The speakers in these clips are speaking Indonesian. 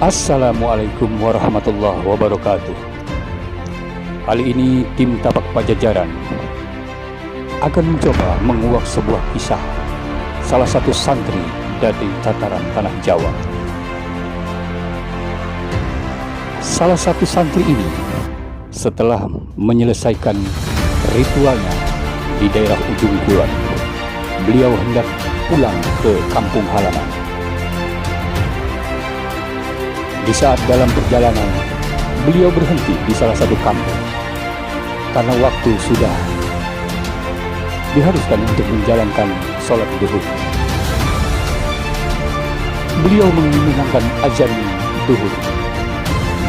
Assalamualaikum warahmatullahi wabarakatuh. Kali ini tim Tapak Pajajaran akan mencoba menguak sebuah kisah salah satu santri dari tataran tanah Jawa. Salah satu santri ini setelah menyelesaikan ritualnya di daerah ujung kulon, beliau hendak pulang ke kampung halaman. Di saat dalam perjalanan, beliau berhenti di salah satu kampung karena waktu sudah diharuskan untuk menjalankan sholat duhur. Beliau mendengarkan azan duhur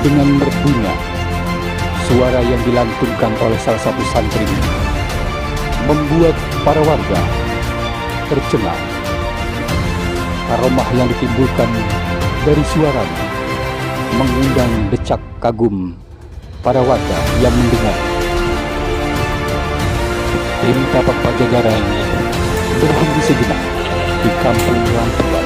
dengan merdunya suara yang dilantunkan oleh salah satu santri membuat para warga tercengang. Aromah yang ditimbulkan dari suaranya mengundang decak kagum para warga yang mendengar. Tim Tapak Pajajaran berhenti sejenak di kampung Lampegan.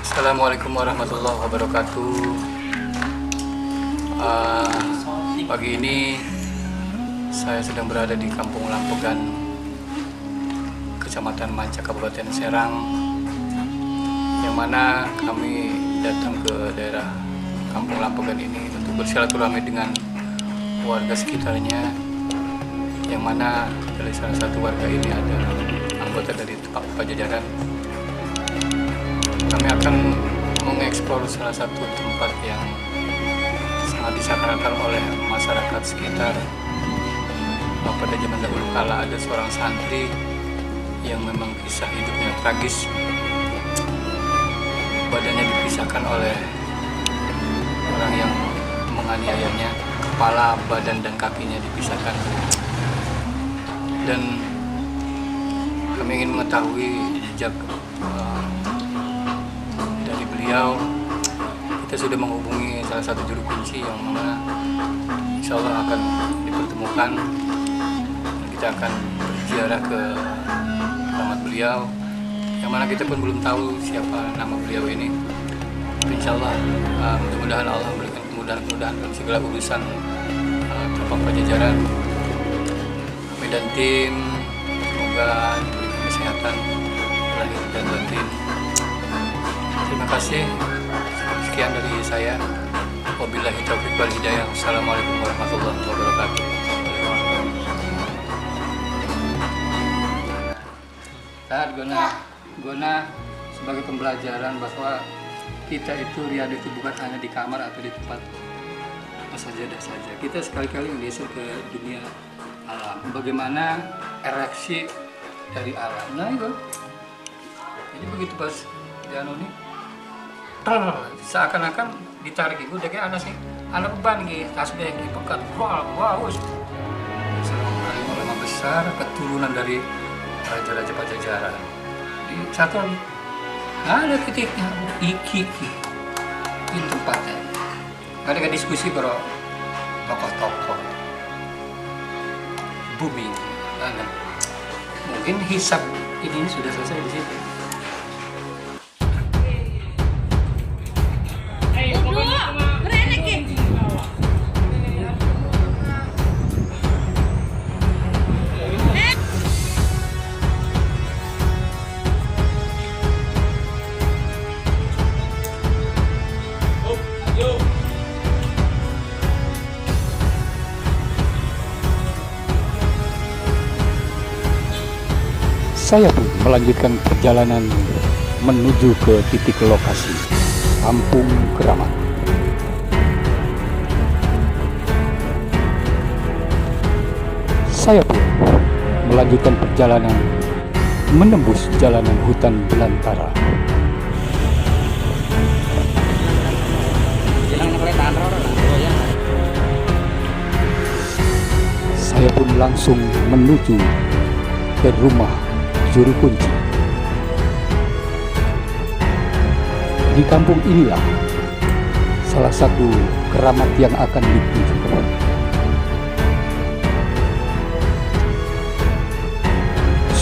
Assalamualaikum warahmatullahi wabarakatuh. Pagi ini saya sedang berada di Kampung Lampegan, Kecamatan Manca, Kabupaten Serang, yang mana kami datang ke daerah Kampung Lampegan ini untuk bersilaturahmi dengan warga sekitarnya, yang mana dari salah satu warga ini ada anggota dari Tapak Pajajaran. Kami akan mengeksplor salah satu tempat yang sangat disayangkan oleh masyarakat sekitar. Pada zaman dahulu kala ada seorang santri yang memang kisah hidupnya tragis. Badannya dipisahkan oleh orang yang menganiayanya, kepala, badan, dan kakinya dipisahkan. Dan kami ingin mengetahui jejak dari beliau. Kita sudah menghubungi salah satu juru kunci yang mana insya Allah akan dipertemukan. Kita akan berziarah ke alamat beliau, yang mana kita pun belum tahu siapa nama beliau ini. Insya Allah mudah-mudahan Allah memberikan kemudahan dalam segala urusan Tapak Pajajaran. Kami dan tim semoga diberikan kesehatan lahir dan batin. Terima kasih. Sekian dari saya. Wabillahi taufiq wal hidayah. Assalamualaikum warahmatullahi wabarakatuh. Guna sebagai pembelajaran bahwa kita itu riyadhah itu bukan hanya di kamar atau di tempat sajadah saja. Kita sekali-kali menggeser ke dunia alam. Bagaimana ereksi dari alam. Nah itu. Jadi begitu pas Jano ini, seakan-akan ditarik itu udah kayak anak sih, anak beban gitu, tasbih yang dipekat, wah, Assalamualaikum ulama besar keturunan dari Raja-Raja Pajajaran. Di satu ada titiknya, iki ini tempatnya. Ada diskusi para tokoh-tokoh bumi. Mungkin hisab ini sudah selesai di situ. Saya pun melanjutkan perjalanan menuju ke titik lokasi Kampung Keramat. Saya pun melanjutkan perjalanan menembus jalanan hutan belantara. Saya pun langsung menuju ke rumah juru kunci. Di kampung inilah salah satu keramat yang akan dituju.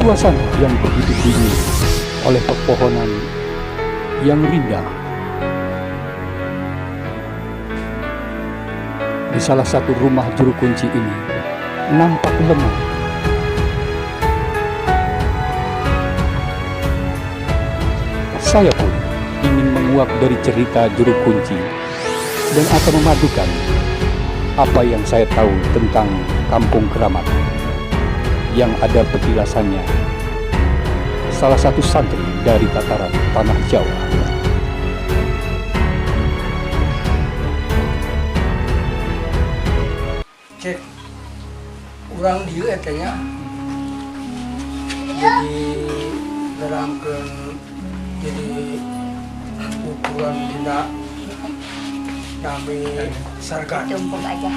suasana yang begitu dingin oleh pepohonan yang rindang. Di salah satu rumah juru kunci ini nampak lemah. Saya pun ingin menguak dari cerita juru kunci dan akan memadukan apa yang saya tahu tentang Kampung Keramat yang ada petilasannya salah satu santri dari tataran tanah Jawa. Cek urang dieu eta nya jadi nerangkeun jadi ukuran dina nami sargan Tumpuk aja.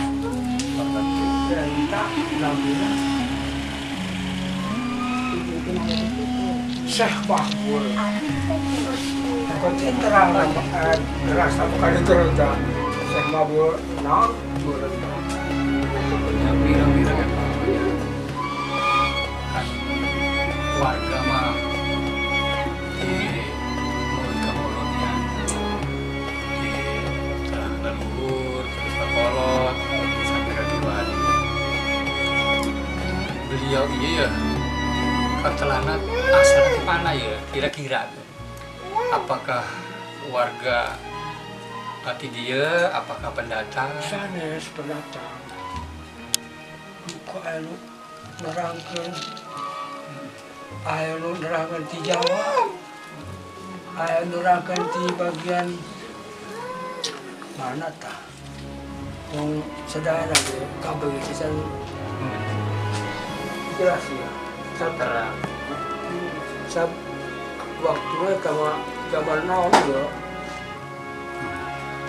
dan tak namina Syekh Mahmud konten terang rasa bukan itu reda Syekh Mahmud naon yang bira-bira kan warga mah di mulut ke mulutnya di telah leluhur terus ke kolot sampai kaki wali beliau iya ya ketelanat asal di mana ya kira-kira apakah warga hati dia apakah pendatang sanes pendatang kok anu nerangkeun anu nerangkeun di Jawa anu nerangkeun di bagian mana tah wong saudara ge kabeh kisan jelas ya terang sab waktunya kama zaman naon ya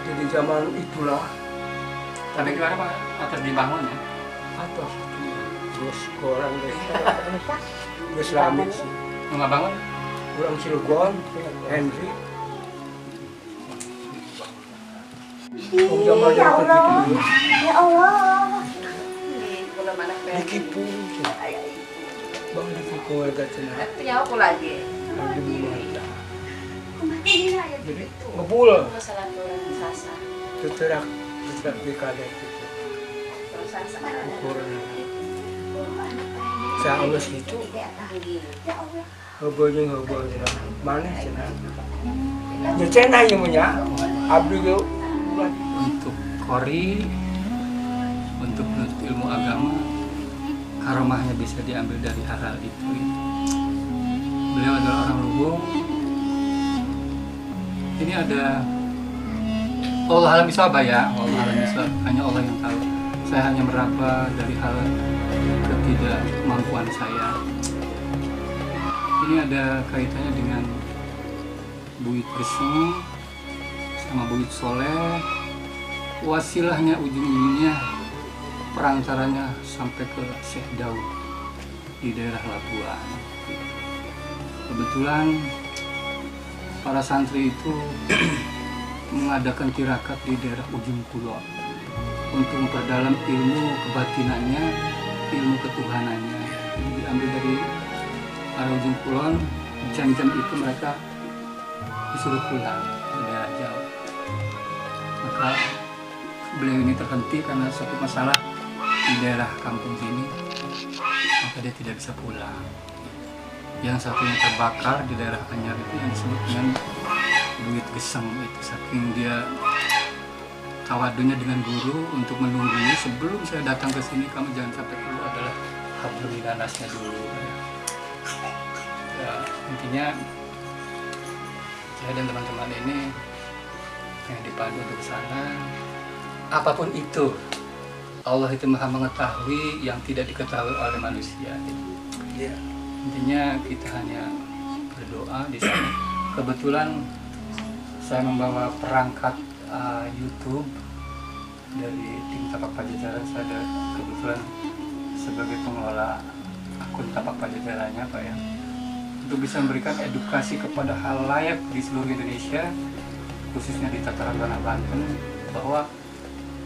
jadi zaman itulah tapi gimana pak atas dibangun ya atas terus orang geus lami sih nggak bangun urang Cilegon Henry zaman Ya yang Allah. begitu Ya Allah. Belum anak dikipu bang dikipu warga cenah punya aku lagi. lagi memanda jadi Itu ngebul masalah orang sasa. teterak di kadet itu Orang sasa. ukuran saulus itu Ya Allah. heubeul mana cenah ya cenah ieu nya abdi ge untuk kori untuk menuntut ilmu agama karomahnya bisa diambil dari hal-hal itu ya. Beliau adalah orang Luhung. Ini ada Allah alam bisawab ya, Allah alam bisawab, hanya Allah yang tahu. Saya hanya meraba dari hal ketidakmampuan saya. Ini ada kaitannya dengan Buit Geseng sama Buit Soleh. Wasilahnya ujung-ujungnya perantaranya sampai ke Syekh Daud di daerah Labuan. Kebetulan para santri itu mengadakan tirakat di daerah ujung kulon untuk memperdalam ilmu kebatinannya, ilmu ketuhanannya. Jadi diambil dari arah ujung kulon, jam-jam itu mereka disuruh pulang ke daerah Jawa. Maka beliau ini terhenti karena satu masalah di daerah kampung sini, maka dia tidak bisa pulang. Yang satunya terbakar di daerah Anyar itu yang disebut dengan Buit Geseng itu, saking dia tawadunya dengan guru untuk menunggu sebelum saya datang ke sini kamu jangan sampai keluar adalah hablum minanasnya dulu ya, intinya saya dan teman-teman ini yang dipandu ke sana apapun itu Allah itu maha mengetahui yang tidak diketahui oleh manusia ya intinya kita hanya berdoa di sana. Kebetulan saya membawa perangkat YouTube dari tim Tapak Pajajaran. Saya ada kebetulan sebagai pengelola akun Tapak Pajajarannya Pak ya, untuk bisa memberikan edukasi kepada halayak di seluruh Indonesia, khususnya di tataran tanah Banten, bahwa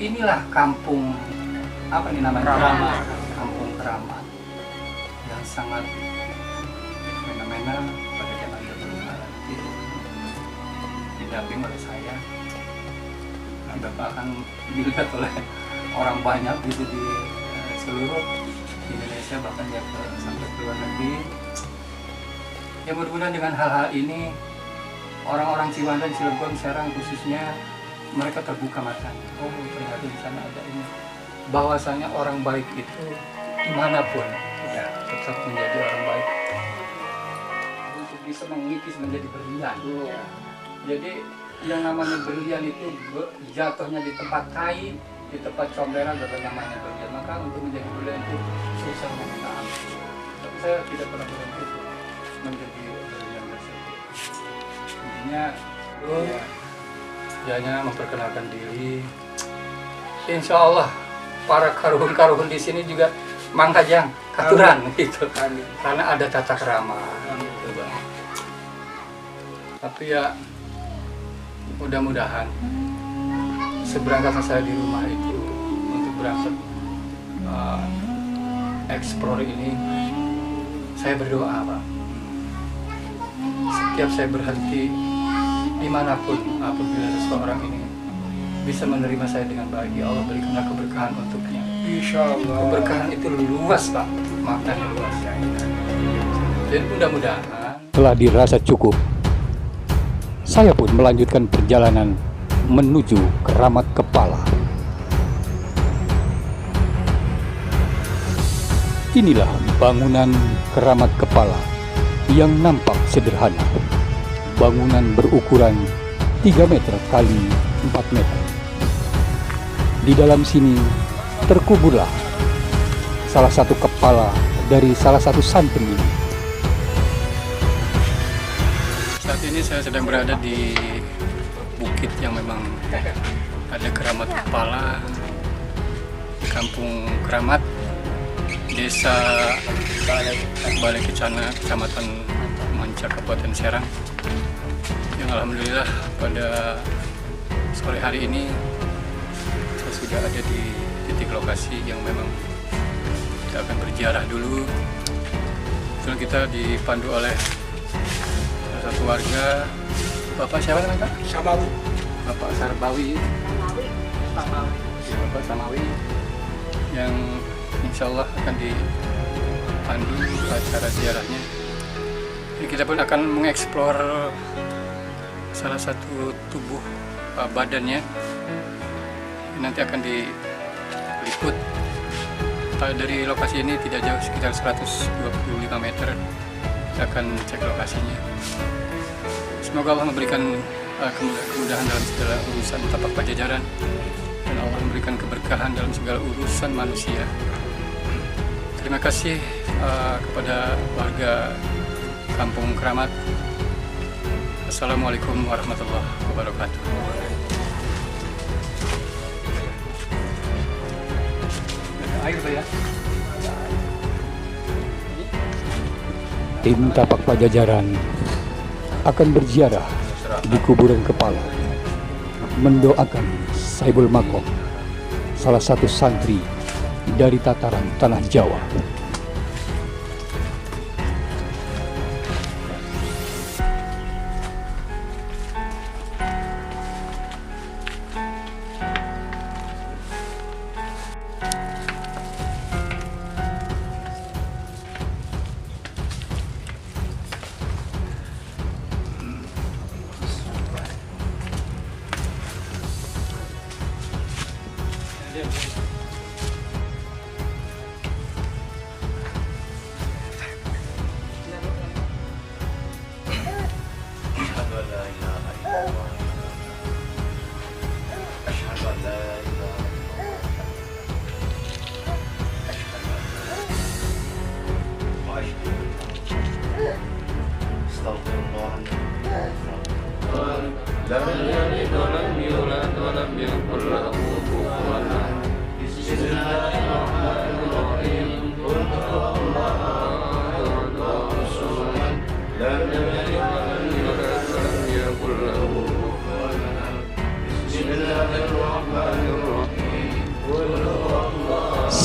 inilah kampung apa nih namanya Keramat, kampung Keramat yang sangat fenomena pada zaman nanti didamping oleh saya. Nah, Bapak akan dilihat oleh orang banyak gitu di seluruh Indonesia, bahkan ya sampai ke luar negeri. Ya mudah-mudahan dengan hal-hal ini orang-orang Ciwandan, Cilegon, Serang khususnya mereka terbuka matanya. Oh ternyata di sana ada ini. Bahwasanya orang baik itu dimanapun ya tetap menjadi orang baik. Untuk bisa mengikis menjadi berlian. Jadi yang namanya berlian itu jatuhnya di tempat kai, di tempat comberan ada namanya berlian. Maka untuk menjadi berlian itu susah meminta ampun. Tapi saya tidak pernah berhenti menjadi berlian tersebut. Intinya ya hanya memperkenalkan diri. Insya Allah para karuhun-karuhun di sini juga manghajang katuran gitu. Karena ada tata krama. Gitu, Bang. Tapi ya mudah-mudahan seberangkatnya saya di rumah itu untuk berangkat explore ini, saya berdoa Pak. Setiap saya berhenti dimanapun apabila seseorang ini bisa menerima saya dengan baik, ya Allah berikanlah keberkahan untuknya. Insya Allah. Keberkahan itu luas Pak, maknanya luas. Jadi mudah-mudahan Telah dirasa cukup, saya pun melanjutkan perjalanan menuju Keramat Kepala. Inilah bangunan Keramat Kepala yang nampak sederhana. Bangunan berukuran 3 meter kali 4 meter. Di dalam sini terkuburlah salah satu kepala dari salah satu santri ini. saat ini saya sedang berada di bukit yang memang ada Keramat Kepala, Kampung Keramat, Desa Balai Kencana, Kecamatan Manca, Kabupaten Serang. Yang alhamdulillah pada sore hari ini saya sudah ada di titik lokasi yang memang kita akan berziarah dulu. Kemudian kita dipandu oleh salah satu warga, Bapak siapa namanya Pak? Samawi. Bapak Sarbawi. Bapak Samawi yang insya Allah akan dipandu acara ziarahnya. Jadi kita pun akan mengeksplor salah satu tubuh badannya. Nanti akan diliput dari lokasi ini tidak jauh, sekitar 125 meter. Kita akan cek lokasinya. Semoga Allah memberikan kemudahan dalam segala urusan tapak pajajaran, dan Allah memberikan keberkahan dalam segala urusan manusia. Terima kasih kepada warga Kampung Keramat. Assalamualaikum warahmatullahi wabarakatuh. Air ya. Tim Tapak Pajajaran akan berziarah di kuburan kepala, mendoakan Saibul Makom, salah satu santri dari tataran tanah Jawa.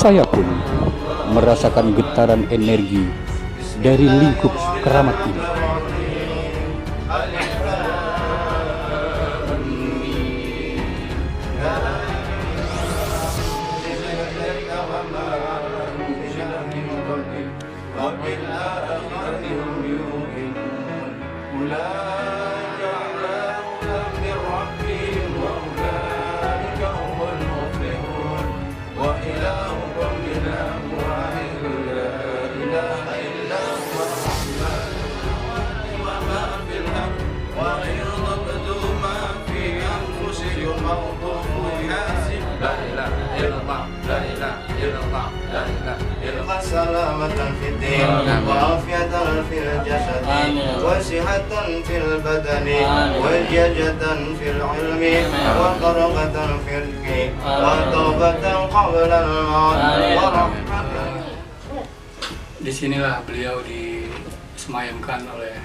Saya pun merasakan getaran energi dari lingkup keramat ini. سلامة في الدين وعافية في الجسد وصحة في البدن وجيجة في العلم وبركة في الرزق وتوبة قبل الموت ورحمة. Disinilah beliau disemayamkan oleh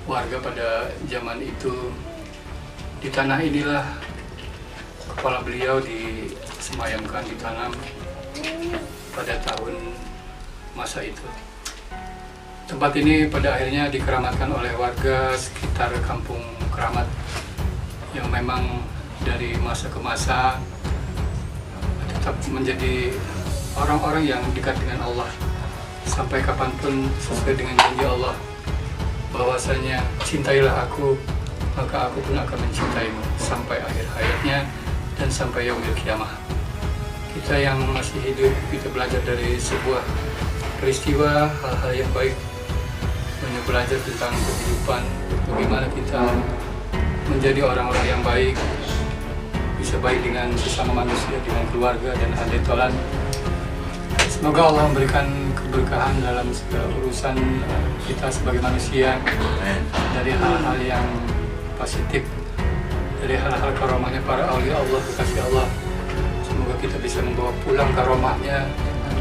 warga pada zaman itu. Di tanah inilah kepala beliau disemayamkan, ditanam pada tahun masa itu. Tempat ini pada akhirnya dikeramatkan oleh warga sekitar Kampung Keramat yang memang dari masa ke masa tetap menjadi orang-orang yang dekat dengan Allah sampai kapanpun, sesuai dengan janji Allah bahwasanya cintailah aku maka aku pun akan mencintaimu sampai akhir hayatnya dan sampai yaumil kiamah. Kita yang masih hidup, kita belajar dari sebuah peristiwa, hal-hal yang baik, belajar tentang kehidupan, bagaimana kita menjadi orang-orang yang baik, bisa baik dengan sesama manusia, dengan keluarga dan ahli tolan. Semoga Allah memberikan keberkahan dalam segala urusan kita sebagai manusia, dari hal-hal yang positif, dari hal-hal karomahnya para awliya Allah, kekasih Allah. Semoga kita bisa membawa pulang karomahnya,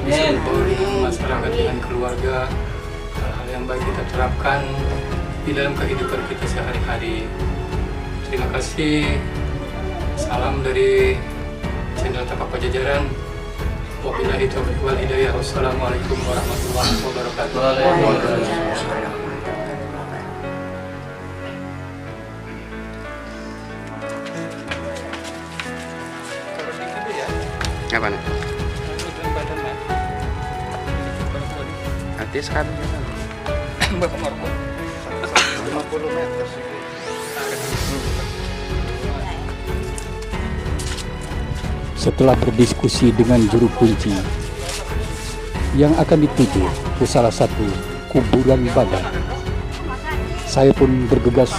bisa membawa dengan masyarakat, dengan keluarga, hal-hal yang baik kita terapkan di dalam kehidupan kita sehari-hari. Terima kasih. Salam dari channel Tapak Pajajaran. Wabillahi taufiq wal hidayah. Wassalamualaikum warahmatullahi wabarakatuh. Apa nih? Artis kan 50 meter sih. Setelah berdiskusi dengan juru kunci yang akan dituju ke salah satu kuburan badan, saya pun bergegas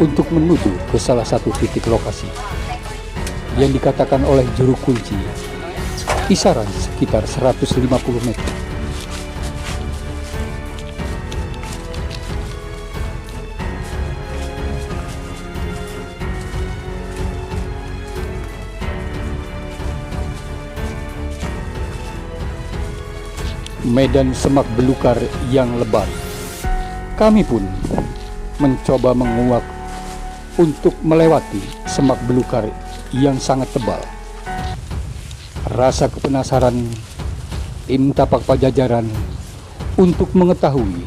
untuk menuju ke salah satu titik lokasi yang dikatakan oleh juru kunci kisaran sekitar 150 meter. Medan semak belukar yang lebar. Kami pun mencoba menguak untuk melewati semak belukar yang sangat tebal. Rasa kepenasaran tim Tapak Pajajaran untuk mengetahui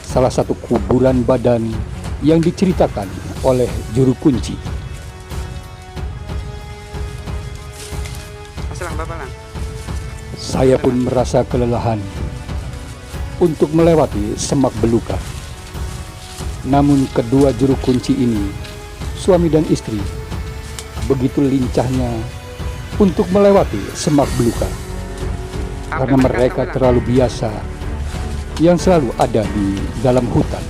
salah satu kuburan badan yang diceritakan oleh juru kunci. Saya pun merasa kelelahan untuk melewati semak belukar. Namun kedua juru kunci ini, suami dan istri, begitu lincahnya untuk melewati semak belukar karena mereka terlalu biasa yang selalu ada di dalam hutan.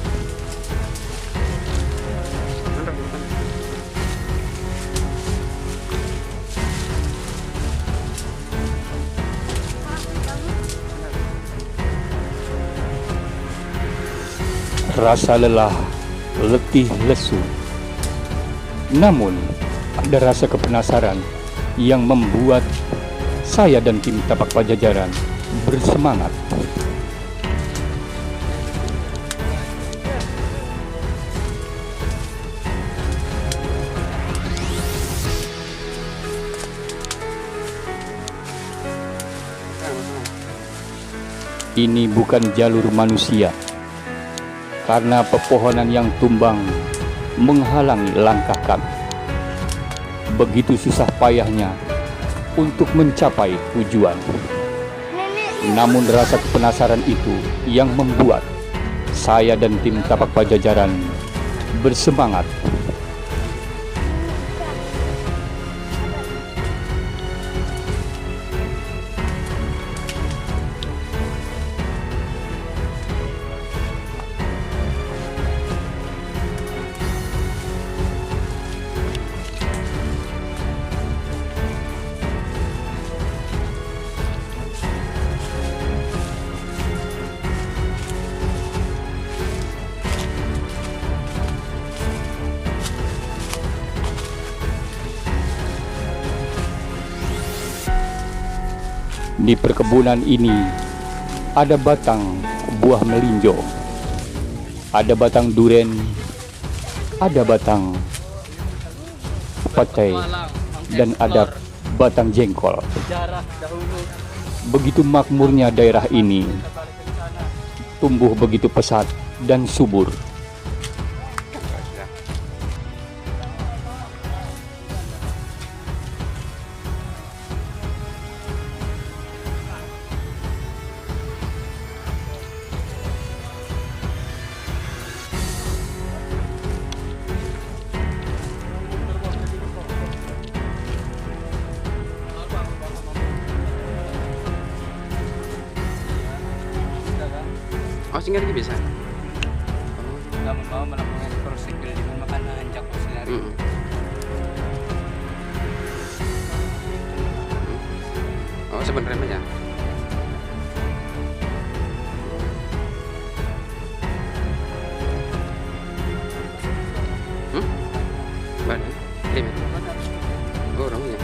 Rasa lelah, letih, lesu. Namun, ada rasa kepenasaran yang membuat saya dan tim Tapak Pajajaran bersemangat. Ini bukan jalur manusia, karena pepohonan yang tumbang menghalangi langkah kami. Begitu susah payahnya untuk mencapai tujuan. Namun rasa kepenasaran itu yang membuat saya dan tim Tapak Pajajaran bersemangat. Di perkebunan ini ada batang buah melinjo, ada batang duren, ada batang petai, dan ada batang jengkol. Begitu makmurnya daerah ini, tumbuh begitu pesat dan subur. Oh, singgah lagi bisa. Namun mau melakukan proses dengan makanan jakku sehari. Oh, sebenarnya aja. Mana? Lima. Oh, orangnya.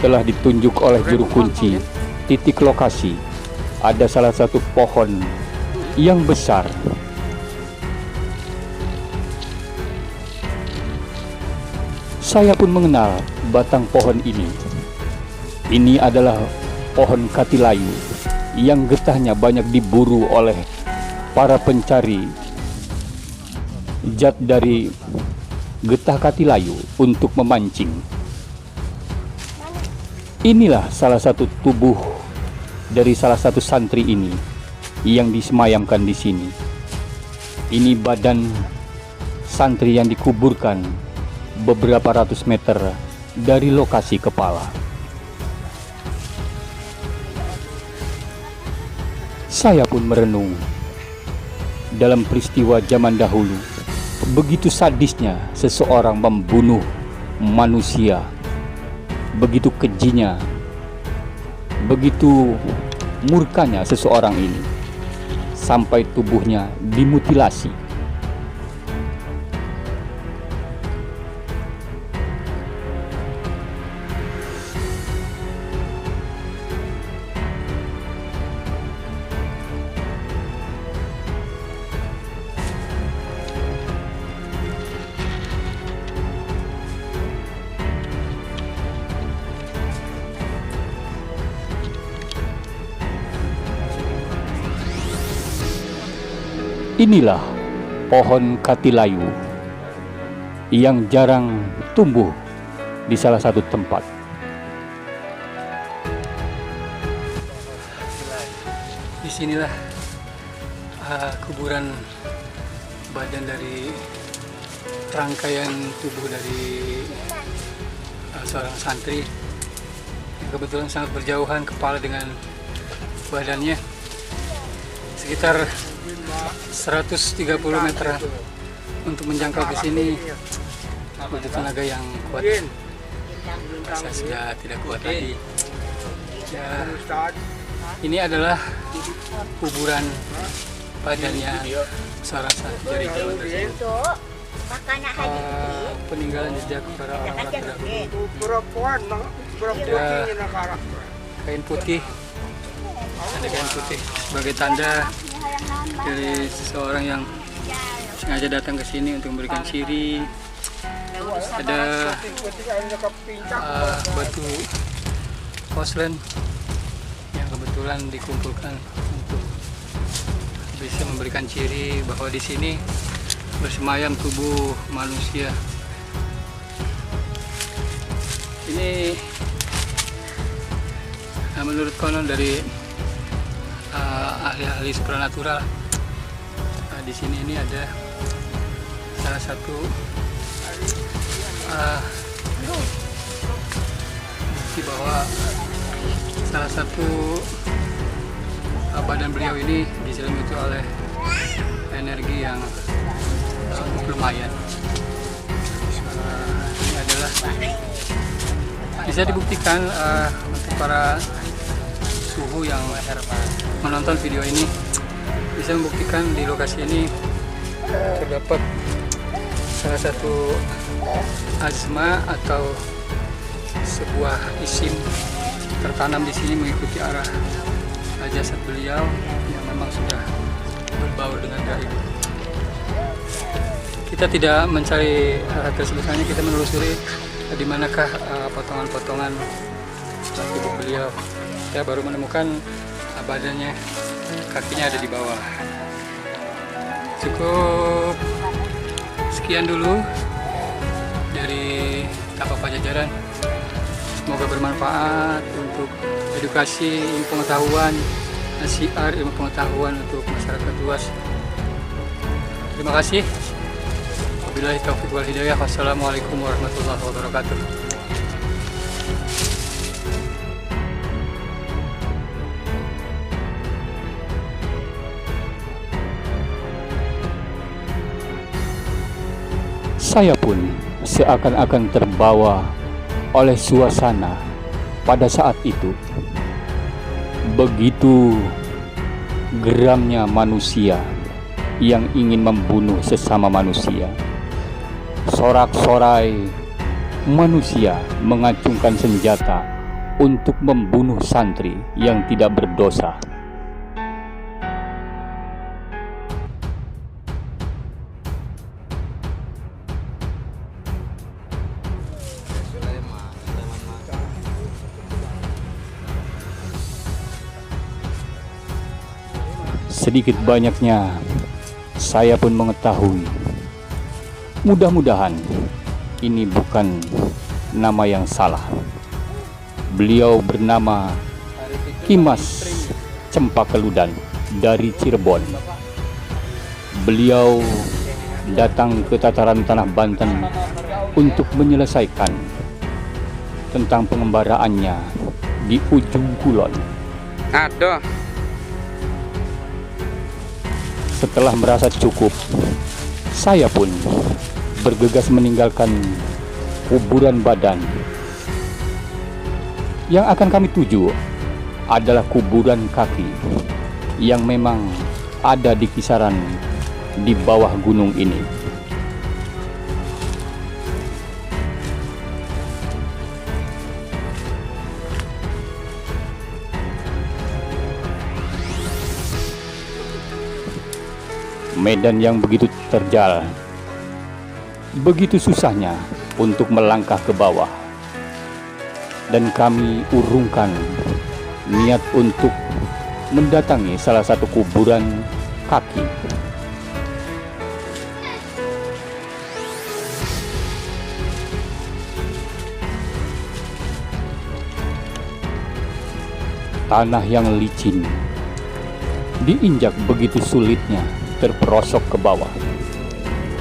Setelah ditunjuk oleh juru kunci titik lokasi, ada salah satu pohon yang besar. Saya pun mengenal batang pohon ini. Ini adalah pohon katilayu yang getahnya banyak diburu oleh para pencari zat dari getah katilayu untuk memancing. Inilah salah satu tubuh dari salah satu santri ini yang disemayamkan di sini. Ini badan santri yang dikuburkan beberapa ratus meter dari lokasi kepala. Saya pun merenung dalam peristiwa zaman dahulu. Begitu sadisnya seseorang membunuh manusia. Begitu kejinya, begitu murkanya seseorang ini, sampai tubuhnya dimutilasi. Inilah pohon katilayu yang jarang tumbuh di salah satu tempat. Disinilah kuburan badan dari rangkaian tubuh dari seorang santri yang kebetulan sangat berjauhan kepala dengan badannya, sekitar 130 meter untuk menjangkau ke sini. Butuh tenaga yang kuat. Saya sudah tidak kuat lagi. Ya, ini adalah kuburan badannya seorang Jari Jawa tersebut. Peninggalan jejak para orang terdahulu. Ada kain putih, sebagai tanda dari seseorang yang sengaja datang ke sini untuk memberikan ciri. Ada batu porselen yang kebetulan dikumpulkan untuk bisa memberikan ciri bahwa di sini bersemayam tubuh manusia. Ini menurut konon dari ahli-ahli supranatural. Di sini ini ada salah satu bukti bahwa salah satu badan beliau ini diselimuti oleh energi yang lumayan. Ini adalah bisa dibuktikan untuk para suhu yang menonton video ini bisa membuktikan di lokasi ini terdapat salah satu azma atau sebuah isim tertanam di sini mengikuti arah jasad beliau yang memang sudah berbaur dengan gaib. Kita tidak mencari tersebut, hanya kita menelusuri di manakah potongan-potongan tubuh beliau. Saya baru menemukan badannya, kakinya ada di bawah. Cukup sekian dulu dari Tapak Pajajaran. Semoga bermanfaat untuk edukasi, ilmu pengetahuan, syiar ilmu pengetahuan untuk masyarakat luas. Terima kasih. Wabillahi taufiq wal hidayah. Wassalamualaikum warahmatullahi wabarakatuh. Saya pun seakan-akan terbawa oleh suasana pada saat itu. Begitu geramnya manusia yang ingin membunuh sesama manusia. Sorak-sorai manusia mengacungkan senjata untuk membunuh santri yang tidak berdosa. Sedikit banyaknya saya pun mengetahui. Mudah-mudahan ini bukan nama yang salah. Beliau bernama Kimas Cempakaludan dari Cirebon. Beliau datang ke tataran tanah Banten untuk menyelesaikan tentang pengembaraannya di ujung kulon. Aduh. Setelah merasa cukup, saya pun bergegas meninggalkan kuburan badan. Yang akan kami tuju adalah kuburan kaki yang memang ada di kisaran di bawah gunung ini. Medan yang begitu terjal, begitu susahnya untuk melangkah ke bawah, dan kami urungkan niat untuk mendatangi salah satu kuburan kaki. Tanah yang licin, diinjak begitu sulitnya terperosok ke bawah.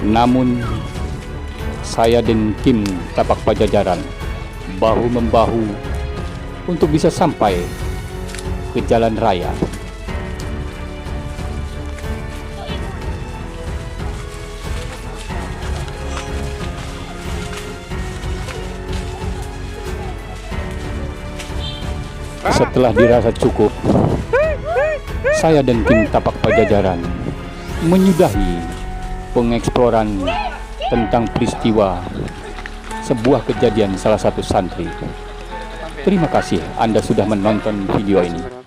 Namun saya dan tim Tapak Pajajaran bahu-membahu untuk bisa sampai ke jalan raya. Setelah dirasa cukup, saya dan tim Tapak Pajajaran menyudahi pengeksploran tentang peristiwa sebuah kejadian salah satu santri. Terima kasih Anda sudah menonton video ini.